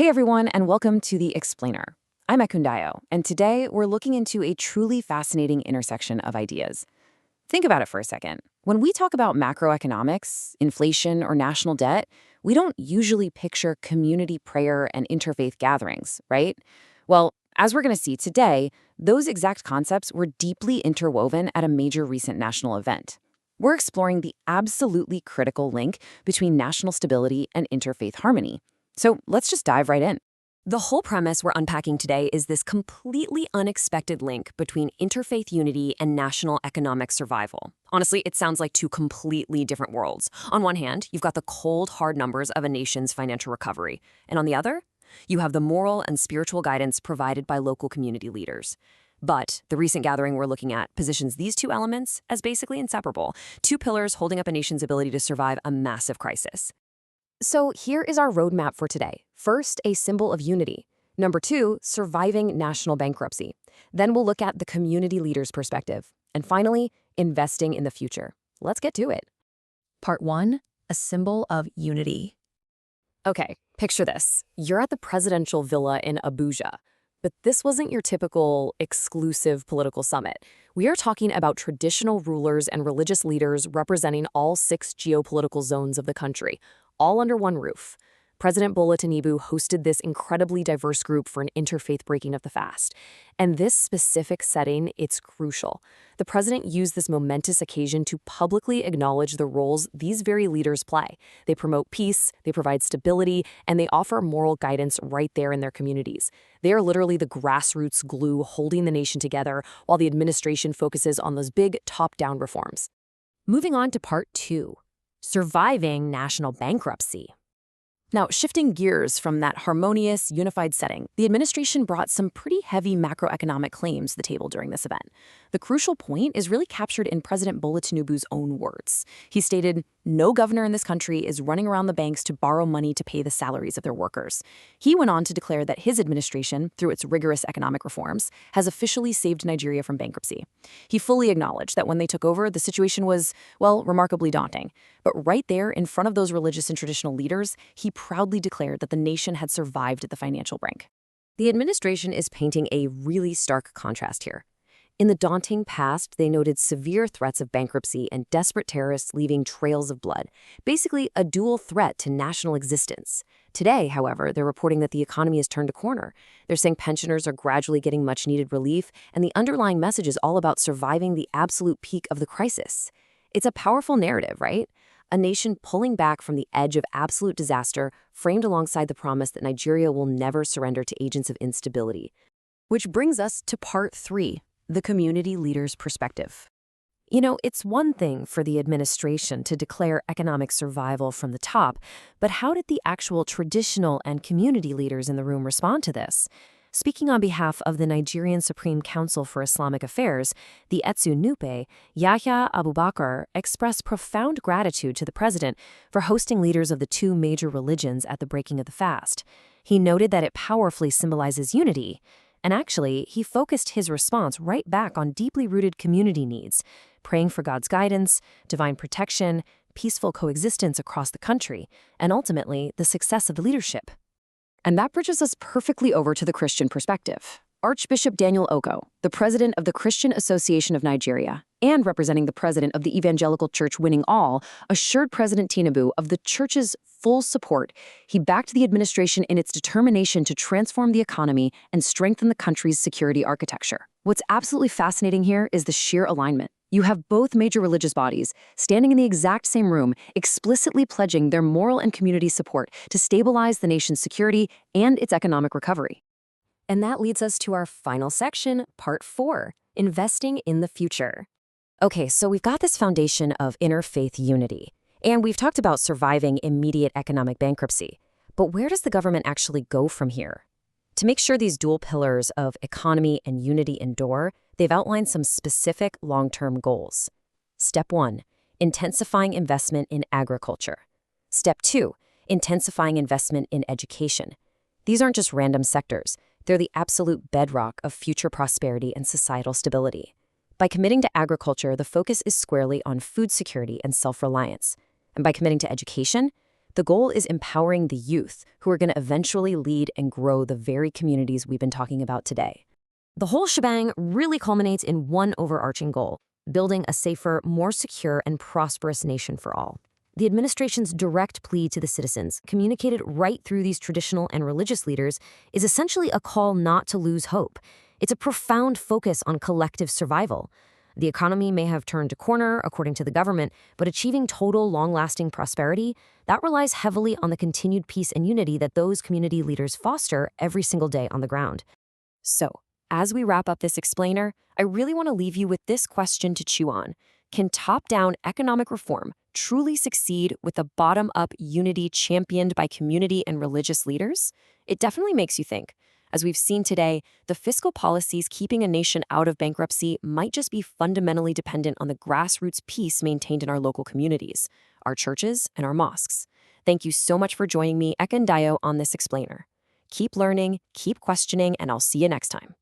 Hey everyone, and welcome to The Explainer. I'm Ekundayo, and today we're looking into a truly fascinating intersection of ideas. Think about it for a second. When we talk about macroeconomics, inflation, or national debt, we don't usually picture community prayer and interfaith gatherings, right? Well, as we're going to see today, those exact concepts were deeply interwoven at a major recent national event. We're exploring the absolutely critical link between national stability and interfaith harmony. So let's just dive right in. The whole premise we're unpacking today is this completely unexpected link between interfaith unity and national economic survival. Honestly, it sounds like two completely different worlds. On one hand, you've got the cold, hard numbers of a nation's financial recovery. And on the other, you have the moral and spiritual guidance provided by local community leaders. But the recent gathering we're looking at positions these two elements as basically inseparable, two pillars holding up a nation's ability to survive a massive crisis. So here is our roadmap for today. First, a symbol of unity. Number two, surviving national bankruptcy. Then we'll look at the community leader's perspective. And finally, investing in the future. Let's get to it. Part 1, a symbol of unity. Okay, picture this. You're at the presidential villa in Abuja. But this wasn't your typical exclusive political summit. We are talking about traditional rulers and religious leaders representing all 6 geopolitical zones of the country, all under one roof. President Bola Tinubu hosted this incredibly diverse group for an interfaith breaking of the fast. And this specific setting, it's crucial. The president used this momentous occasion to publicly acknowledge the roles these very leaders play. They promote peace, they provide stability, and they offer moral guidance right there in their communities. They are literally the grassroots glue holding the nation together while the administration focuses on those big top-down reforms. Moving on to part 2. Surviving national bankruptcy. Now, shifting gears from that harmonious, unified setting, the administration brought some pretty heavy macroeconomic claims to the table during this event. The crucial point is really captured in President Bola Tinubu's own words. He stated, "No governor in this country is running around the banks to borrow money to pay the salaries of their workers." He went on to declare that his administration, through its rigorous economic reforms, has officially saved Nigeria from bankruptcy. He fully acknowledged that when they took over, the situation was, well, remarkably daunting. But right there, in front of those religious and traditional leaders, he proudly declared that the nation had survived the financial brink. The administration is painting a really stark contrast here. In the daunting past, they noted severe threats of bankruptcy and desperate terrorists leaving trails of blood, basically a dual threat to national existence. Today, however, they're reporting that the economy has turned a corner. They're saying pensioners are gradually getting much-needed relief, and the underlying message is all about surviving the absolute peak of the crisis. It's a powerful narrative, right? A nation pulling back from the edge of absolute disaster, framed alongside the promise that Nigeria will never surrender to agents of instability. Which brings us to part 3, the community leader's perspective. You know, it's one thing for the administration to declare economic survival from the top, but how did the actual traditional and community leaders in the room respond to this? Speaking on behalf of the Nigerian Supreme Council for Islamic Affairs, the Etsu Nupe, Yahya Abubakar expressed profound gratitude to the president for hosting leaders of the 2 major religions at the breaking of the fast. He noted that it powerfully symbolizes unity, and actually, he focused his response right back on deeply rooted community needs, praying for God's guidance, divine protection, peaceful coexistence across the country, and ultimately, the success of the leadership. And that bridges us perfectly over to the Christian perspective. Archbishop Daniel Oko, the president of the Christian Association of Nigeria, and representing the president of the Evangelical Church Winning All, assured President Tinubu of the church's full support. He backed the administration in its determination to transform the economy and strengthen the country's security architecture. What's absolutely fascinating here is the sheer alignment. You have both major religious bodies standing in the exact same room, explicitly pledging their moral and community support to stabilize the nation's security and its economic recovery. And that leads us to our final section, part 4, investing in the future. Okay, so we've got this foundation of interfaith unity, and we've talked about surviving immediate economic bankruptcy. But where does the government actually go from here? To make sure these dual pillars of economy and unity endure, they've outlined some specific long-term goals. Step 1, intensifying investment in agriculture. Step 2, intensifying investment in education. These aren't just random sectors. They're the absolute bedrock of future prosperity and societal stability. By committing to agriculture, the focus is squarely on food security and self-reliance. And by committing to education, The goal is empowering the youth, who are going to eventually lead and grow the very communities we've been talking about today. The whole shebang really culminates in one overarching goal: building a safer, more secure, and prosperous nation for all. The administration's direct plea to the citizens, communicated right through these traditional and religious leaders, is essentially a call not to lose hope. It's a profound focus on collective survival. The economy may have turned a corner, according to the government, but achieving total, long-lasting prosperity, that relies heavily on the continued peace and unity that those community leaders foster every single day on the ground. So, as we wrap up this explainer, I really want to leave you with this question to chew on. Can top-down economic reform truly succeed with a bottom-up unity championed by community and religious leaders? It definitely makes you think. As we've seen today, the fiscal policies keeping a nation out of bankruptcy might just be fundamentally dependent on the grassroots peace maintained in our local communities, our churches, and our mosques. Thank you so much for joining me, Ekan Dayo, on this explainer. Keep learning, keep questioning, and I'll see you next time.